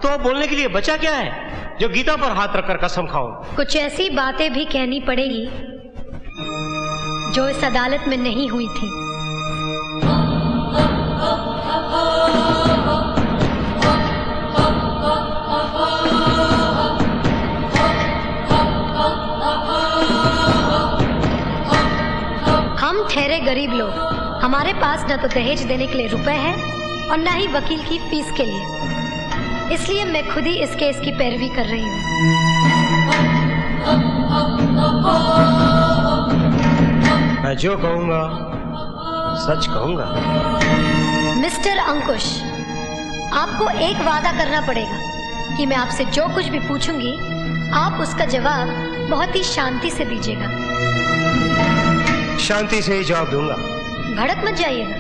तो अब बोलने के लिए बचा क्या है जो गीता पर हाथ रखकर कसम खाऊं? कुछ ऐसी बातें भी कहनी पड़ेगी जो इस अदालत में नहीं हुई थी। हम ठहरे गरीब लोग, हमारे पास न तो दहेज देने के लिए रुपए है और न ही वकील की फीस के लिए, इसलिए मैं खुद ही इस केस की पैरवी कर रही हूँ। मैं जो कहूँगा सच कहूँगा। मिस्टर अंकुश, आपको एक वादा करना पड़ेगा कि मैं आपसे जो कुछ भी पूछूंगी आप उसका जवाब बहुत ही शांति से दीजिएगा। शांति से ही जवाब दूंगा। भड़क मत जाइएगा।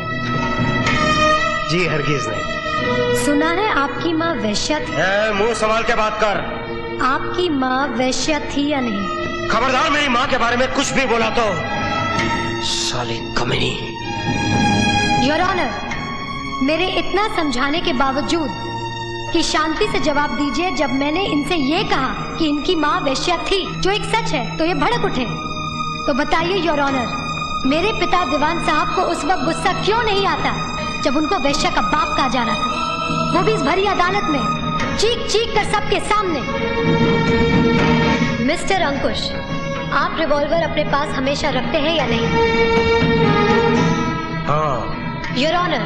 जी हरगिज नहीं। सुना है आपकी माँ वेश्या थी। मुंह संभाल के बात कर। आपकी माँ वेश्या थी या नहीं? खबरदार मेरी माँ के बारे में कुछ भी बोला तो साली कमीनी। योर ऑनर, मेरे इतना समझाने के बावजूद कि शांति से जवाब दीजिए, जब मैंने इनसे ये कहा कि इनकी माँ वेश्या थी जो एक सच है तो ये भड़क उठे। तो बताइए योर ऑनर, मेरे पिता दीवान साहब को उस वक्त गुस्सा क्यों नहीं आता जब उनको वेश्या का बाप कहा जा रहा था, वो भी इस भरी अदालत में चीख चीख कर सबके सामने। मिस्टर अंकुश, आप रिवॉल्वर अपने पास हमेशा रखते हैं या नहीं? हाँ। योर ऑनर,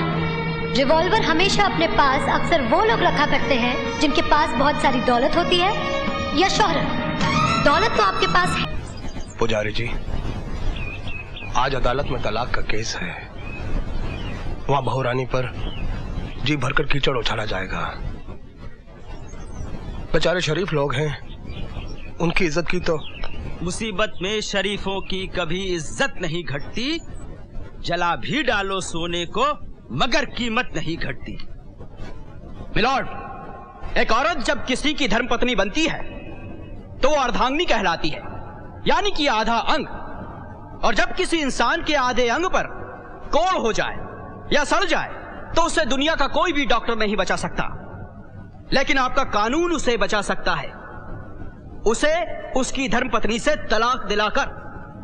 रिवॉल्वर हमेशा अपने पास अक्सर वो लोग रखा करते हैं जिनके पास बहुत सारी दौलत होती है या शोहरत। दौलत तो आपके पास है। पुजारी जी, आज अदालत में तलाक का केस है। वहाँ बहुरानी पर जी भरकर कीचड़ उछाला जाएगा। बेचारे शरीफ लोग हैं, उनकी इज्जत की तो। मुसीबत में शरीफों की कभी इज्जत नहीं घटती, जला भी डालो सोने को मगर कीमत नहीं घटती। मिलॉर्ड, एक औरत जब किसी की धर्मपत्नी बनती है तो वो अर्धांगिनी कहलाती है, यानी कि आधा अंग। और जब किसी इंसान के आधे अंग पर कोढ़ हो जाए या सड़ जाए तो उसे दुनिया का कोई भी डॉक्टर नहीं बचा सकता, लेकिन आपका कानून उसे बचा सकता है, उसे उसकी धर्मपत्नी से तलाक दिलाकर।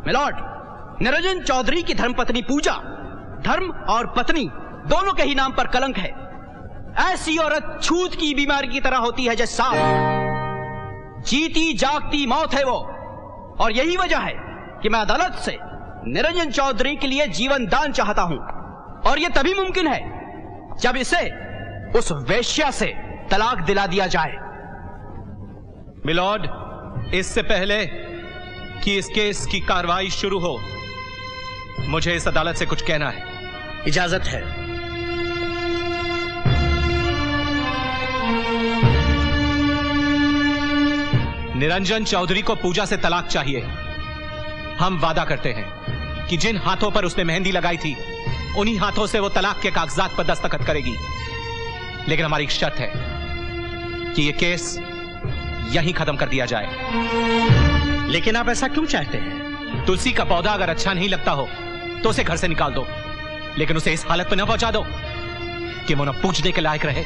मिलॉर्ड, निरंजन चौधरी की धर्मपत्नी पूजा धर्म और पत्नी दोनों के ही नाम पर कलंक है। ऐसी औरत छूत की बीमारी की तरह होती है जैसे सांप, जीती जागती मौत है वो। और यही वजह है कि मैं अदालत से निरंजन चौधरी के लिए जीवन दान चाहता हूं, और यह तभी मुमकिन है जब इसे उस वेश्या से तलाक दिला दिया जाए। मिलॉर्ड, इससे पहले कि इस केस की कार्रवाई शुरू हो, मुझे इस अदालत से कुछ कहना है। इजाजत है। निरंजन चौधरी को पूजा से तलाक चाहिए। हम वादा करते हैं कि जिन हाथों पर उसने मेहंदी लगाई थी उन्हीं हाथों से वो तलाक के कागजात पर दस्तखत करेगी, लेकिन हमारी शर्त है कि ये केस यहीं खत्म कर दिया जाए। लेकिन आप ऐसा क्यों चाहते हैं? तुलसी का पौधा अगर अच्छा नहीं लगता हो तो उसे घर से निकाल दो, लेकिन उसे इस हालत पर न पहुंचा दो कि वो न पूजने के लायक रहे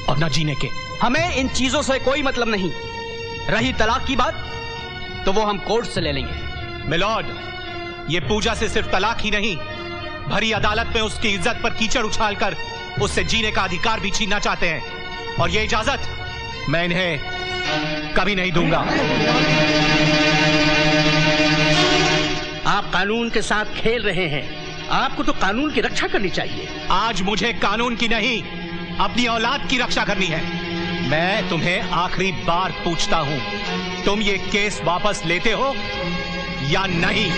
और न जीने के। हमें इन चीजों से कोई मतलब नहीं। रही तलाक की बात तो वो हम कोर्ट से ले लेंगे। मिलॉर्ड, ये पूजा से सिर्फ तलाक ही नहीं, भरी अदालत में उसकी इज्जत पर कीचड़ उछालकर उससे जीने का अधिकार भी छीनना चाहते हैं, और ये इजाजत मैं इन्हें कभी नहीं दूंगा। आप कानून के साथ खेल रहे हैं। आपको तो कानून की रक्षा करनी चाहिए। आज मुझे कानून की नहीं, अपनी औलाद की रक्षा करनी है। मैं तुम्हें आखिरी बार पूछता हूं, तुम ये केस वापस लेते हो या नहीं?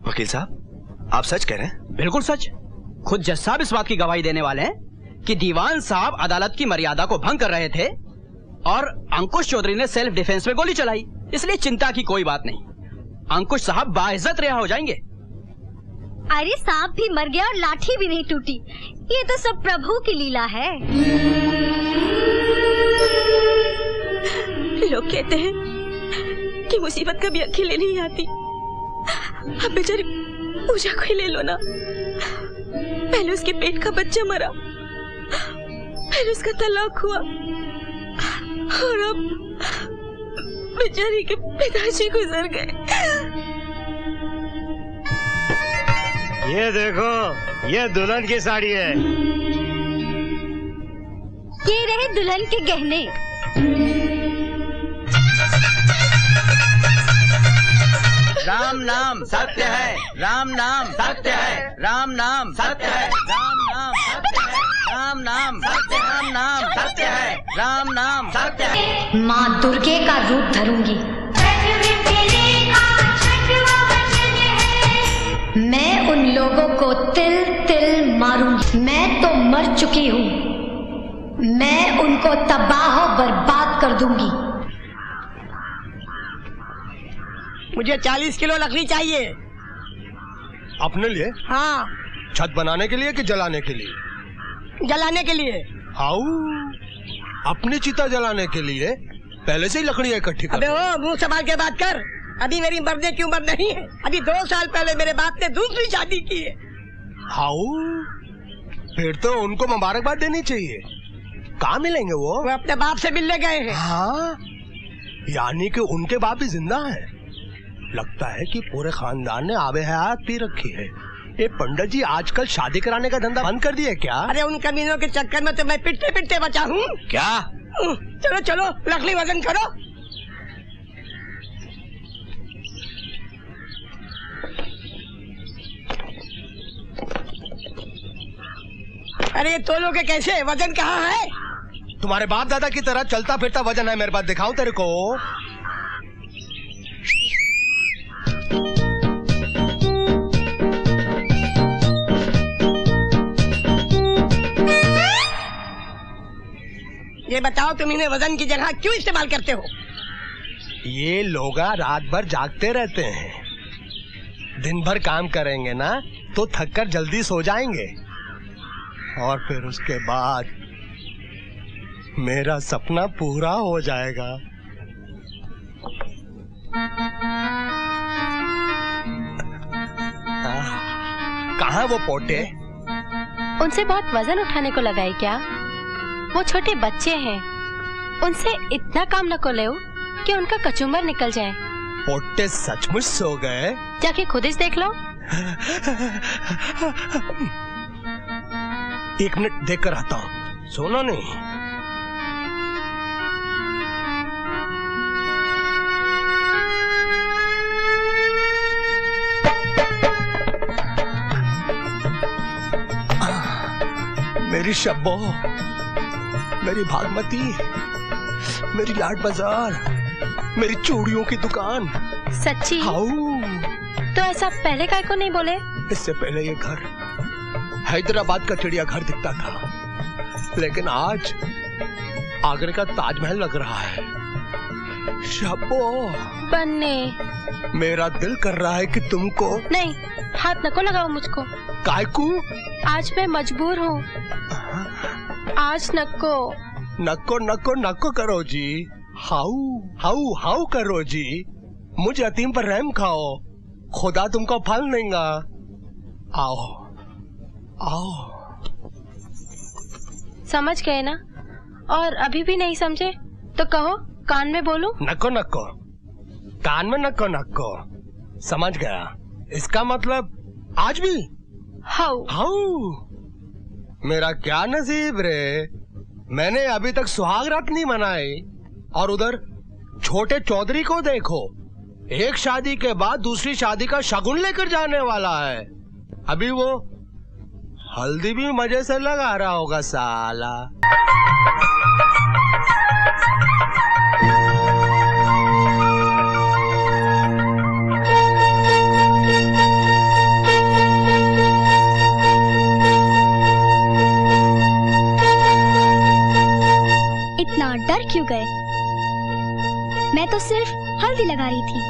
वकील साहब, आप सच कह रहे हैं? बिल्कुल सच। खुद जज साहब इस बात की गवाही देने वाले हैं कि दीवान साहब अदालत की मर्यादा को भंग कर रहे थे और अंकुश चौधरी ने सेल्फ डिफेंस में गोली चलाई, इसलिए चिंता की कोई बात नहीं। अंकुश साहब बाइज्जत रिहा हो जाएंगे। अरे सांप भी मर गया और लाठी भी नहीं टूटी। ये तो सब प्रभु की लीला है। लोग कहते हैं कि मुसीबत कभी अकेले नहीं आती। अब बेचारी पूजा को ही ले लो ना। पहले उसके पेट का बच्चा मरा, फिर उसका तलाक हुआ, और अब बेचारी के पिताजी गुजर गए। ये देखो, ये दुल्हन की साड़ी है। ये रहे दुल्हन के गहने। राम नाम सत्य है, राम नाम सत्य है, राम नाम सत्य है, राम नाम सत्य है, राम नाम सत्य, राम नाम सत्य है, राम नाम सत्य है। माँ दुर्गे का रूप धरूंगी। मैं उन लोगों को तिल तिल मारूंगी। मैं तो मर चुकी हूँ, मैं उनको तबाह बर्बाद कर दूंगी। मुझे 40 किलो लकड़ी चाहिए। अपने लिए? हाँ। छत बनाने के लिए कि जलाने के लिए? जलाने के लिए। हाउ? अपनी चिता जलाने के लिए पहले से ही लकड़ियाँ इकट्ठी कर। अबे ओ, मुंह संभाल के बात कर। अभी मेरी मरने की उम्र नहीं है। अभी 2 साल पहले मेरे बाप ने दूसरी शादी की है। हाउ? फिर तो उनको मुबारकबाद देनी चाहिए। कहाँ मिलेंगे वो? वो अपने बाप से मिलने गए हैं। हाँ, यानी कि उनके बाप भी जिंदा है। लगता है कि पूरे खानदान ने आबे हयात पी रखी है। ये पंडित जी आजकल शादी कराने का धंधा बंद कर दिया क्या? अरे उन कमीनों के चक्कर में तो मैं पिटते पिटते बचा हूँ। क्या? चलो चलो लकड़ी वजन करो। अरे तोलोगे कैसे? वजन कहाँ है? तुम्हारे बाप दादा की तरह चलता फिरता वजन है मेरे पास, दिखाऊं तेरे को? ये बताओ तुम इन्हें वजन की जगह क्यों इस्तेमाल करते हो? ये लोग रात भर जागते रहते हैं, दिन भर काम करेंगे ना तो थक कर जल्दी सो जाएंगे, और फिर उसके बाद मेरा सपना पूरा हो जाएगा। कहाँ वो पोटे? उनसे बहुत वजन उठाने को लगा है क्या? वो छोटे बच्चे हैं, उनसे इतना काम न को ले कि उनका कचुम्बर निकल जाए। पोटे सचमुच सो गए? जाके खुद ही देख लो। 1 मिनट देख कर आता हूँ। सोना नहीं। मेरी शब्बो, मेरी भागमती, मेरी लाड बाजार, मेरी चूड़ियों की दुकान। सच्ची? हाउ? तो ऐसा पहले काय को नहीं बोले? इससे पहले ये घर हैदराबाद का चिड़ियाघर दिखता था, लेकिन आज आगरे का ताजमहल लग रहा है। शब्बो, बन्ने, मेरा दिल कर रहा है कि तुमको। नहीं, हाथ नको लगाओ मुझको। कायकू? आज मैं मजबूर हूँ, आज नको। नको नको नको करो जी। हाउ हाउ हाउ करो जी। मुझ यतीम पर रहम खाओ, खुदा तुमको फल देगा। आओ आओ। समझ गए ना? और अभी भी नहीं समझे तो कहो, कान में बोलूं? नको नको, कान में नको नको। समझ गया। इसका मतलब आज भी? हाउ? हाउ? मेरा क्या नसीब रे, मैंने अभी तक सुहाग रात नहीं मनाई, और उधर छोटे चौधरी को देखो, एक शादी के बाद दूसरी शादी का शगुन लेकर जाने वाला है। अभी वो हल्दी भी मजे से लगा रहा होगा साला। इतना डर क्यों गए? मैं तो सिर्फ हल्दी लगा रही थी,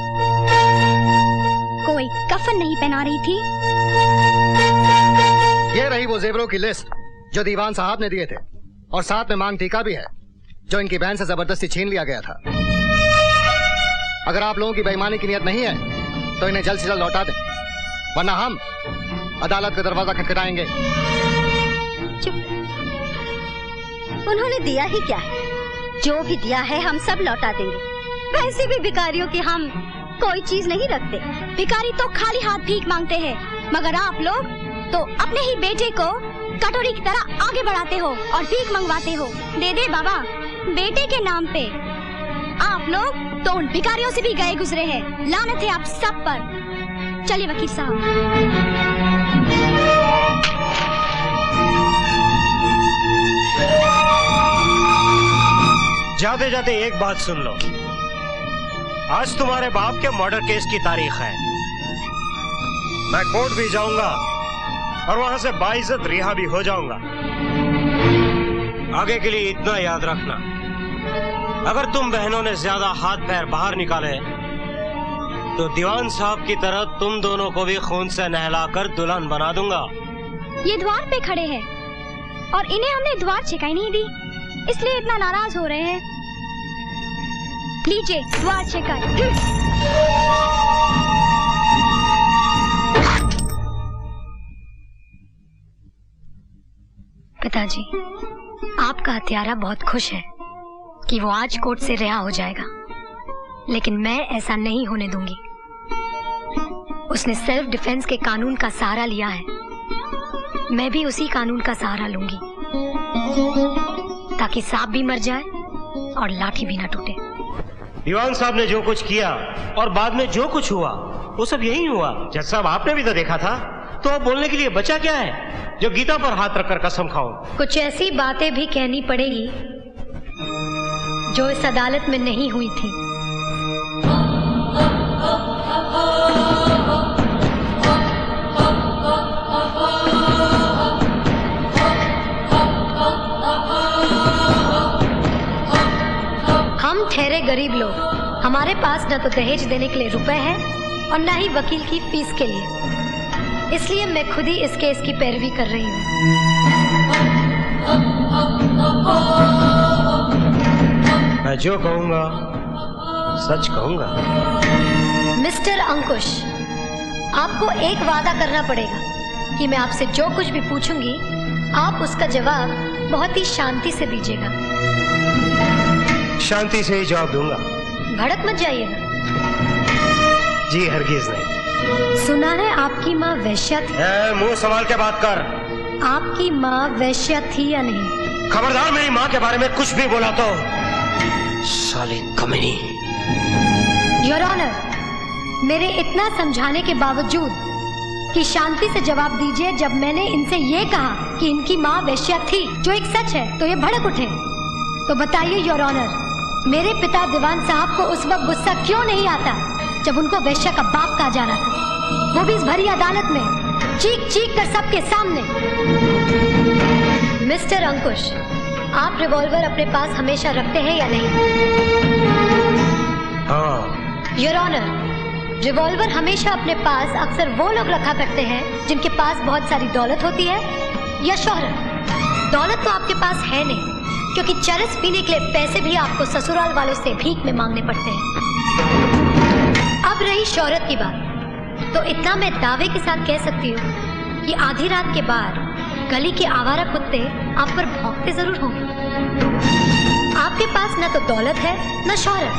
कोई कफन नहीं पहना रही थी। ये रही वो जेवरों की लिस्ट जो दीवान साहब ने दिए थे, और साथ में मांग टीका भी है जो इनकी बहन से जबरदस्ती छीन लिया गया था। अगर आप लोगों की बेईमानी की नियत नहीं है तो इन्हें जल्द से जल्द लौटा दें, वरना हम अदालत का दरवाजा खटखटाएंगे। उन्होंने दिया ही क्या है? जो भी दिया है हम सब लौटा देंगे। वैसे भी भिखारियों की हम कोई चीज नहीं रखते। भिखारी तो खाली हाथ भीख मांगते हैं, मगर आप लोग तो अपने ही बेटे को कटोरी की तरह आगे बढ़ाते हो और भीख मंगवाते हो। दे दे बाबा, बेटे के नाम पे। आप लोग तो उन भिखारियों से भी गए गुजरे हैं। लानत है आप सब पर। चलिए वकील साहब। जाते जाते एक बात सुन लो, आज तुम्हारे बाप के मर्डर केस की तारीख है। मैं कोर्ट भी जाऊंगा और वहां से बाइज्जत रिहा भी हो जाऊंगा। आगे के लिए इतना याद रखना, अगर तुम बहनों ने ज्यादा हाथ पैर बाहर निकाले तो दीवान साहब की तरह तुम दोनों को भी खून से नहलाकर दुल्हन बना दूंगा। ये द्वार पे खड़े हैं और इन्हें हमने द्वार छिकाई नहीं दी, इसलिए इतना नाराज हो रहे हैं। लीजिए द्वार छिकाई। पिताजी, आपका हत्यारा बहुत खुश है कि वो आज कोर्ट से रिहा हो जाएगा, लेकिन मैं ऐसा नहीं होने दूंगी। उसने सेल्फ डिफेंस के कानून का सहारा लिया है, मैं भी उसी कानून का सहारा लूंगी, ताकि सांप भी मर जाए और लाठी भी ना टूटे। दीवान साहब ने जो कुछ किया और बाद में जो कुछ हुआ वो सब यही हुआ। जज साहब, आपने भी तो देखा था, तो अब बोलने के लिए बचा क्या है जो गीता पर हाथ रखकर कसम खाऊं? कुछ ऐसी बातें भी कहनी पड़ेगी जो इस अदालत में नहीं हुई थी। हम ठहरे गरीब लोग, हमारे पास न तो दहेज देने के लिए रुपए हैं और न ही वकील की फीस के लिए, इसलिए मैं खुद ही इस केस की पैरवी कर रही हूँ। मैं जो कहूँगा सच कहूँगा। मिस्टर अंकुश, आपको एक वादा करना पड़ेगा कि मैं आपसे जो कुछ भी पूछूंगी आप उसका जवाब बहुत ही शांति से दीजिएगा। शांति से ही जवाब दूंगा। भड़क मत जाइएगा। जी हरगिज नहीं। सुना है आपकी माँ वेश्या थी। मुंह संभाल के बात कर। आपकी माँ वेश्या थी या नहीं? खबरदार मेरी माँ के बारे में कुछ भी बोला तो साली कमीनी। योर ऑनर, मेरे इतना समझाने के बावजूद कि शांति से जवाब दीजिए, जब मैंने इनसे ये कहा कि इनकी माँ वेश्या थी, जो एक सच है, तो ये भड़क उठे। तो बताइए योर ऑनर, मेरे पिता दीवान साहब को उस वक्त गुस्सा क्यों नहीं आता जब उनको वेश्या का बाप कहा जा रहा था, वो भी इस भरी अदालत में चीख चीख कर सबके सामने। मिस्टर अंकुश, आप रिवॉल्वर अपने पास हमेशा रखते हैं या नहीं? हाँ। योर ऑनर, रिवॉल्वर हमेशा अपने पास अक्सर वो लोग रखा करते हैं जिनके पास बहुत सारी दौलत होती है या शोहरत। दौलत तो आपके पास है नहीं, क्योंकि चरस पीने के लिए पैसे भी आपको ससुराल वालों से भीख में मांगने पड़ते हैं। अब रही शोहरत की बात, तो इतना मैं दावे के साथ कह सकती हूँ कि आधी रात के बाद गली के आवारा कुत्ते आप पर भौंकते जरूर होंगे। आपके पास न तो दौलत है न शोहरत,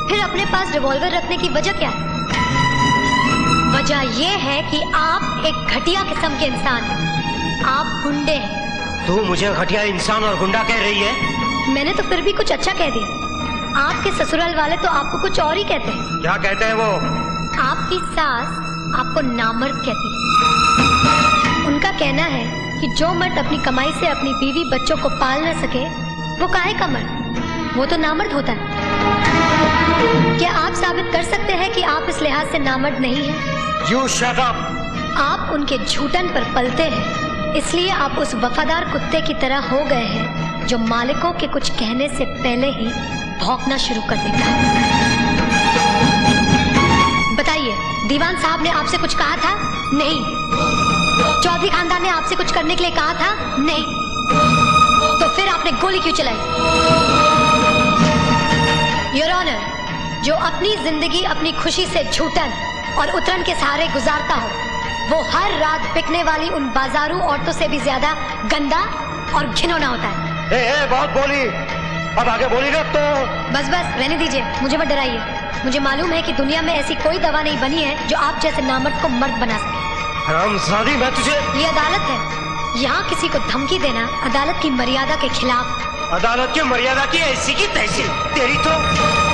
फिर अपने पास रिवॉल्वर रखने की वजह क्या है? वजह यह है कि आप एक घटिया किस्म के इंसान हैं। आप गुंडे हैं। तू मुझे घटिया इंसान और गुंडा कह रही है? मैंने तो फिर भी कुछ अच्छा कह दिया। आपके ससुराल वाले तो आपको कुछ और ही कहते हैं। क्या कहते हैं वो? आपकी सास आपको नामर्द कहती है। उनका कहना है कि जो मर्द अपनी कमाई से अपनी बीवी बच्चों को पाल न सके वो काहे का मर्द, वो तो नामर्द होता है। क्या आप साबित कर सकते हैं कि आप इस लिहाज से नामर्द नहीं हैं? You shut up! आप उनके झूठन पर पलते हैं, इसलिए आप उस वफादार कुत्ते की तरह हो गए हैं जो मालिकों के कुछ कहने से पहले ही भौंकना शुरू कर देता है। बताइए, दीवान साहब ने आपसे कुछ कहा था? नहीं। चौधरी खानदान ने आपसे कुछ करने के लिए कहा था? नहीं। तो फिर आपने गोली क्यों चलाई? योर ऑनर, जो अपनी जिंदगी अपनी खुशी से झूठन और उतरन के सहारे गुजारता हो, वो हर रात बिकने वाली उन बाजारू औरतों से भी ज्यादा गंदा और घिनौना होता है। बहुत बोली, अब आगे बोली ना तो। बस बस रहने दीजिए, मुझे मत डराइए। मुझे मालूम है कि दुनिया में ऐसी कोई दवा नहीं बनी है जो आप जैसे नामर्द को मर्द बना सके। हरामजादी, मैं तुझे। ये अदालत है, यहाँ किसी को धमकी देना अदालत की मर्यादा के खिलाफ। अदालत की मर्यादा की ऐसी की तैसी, तेरी तो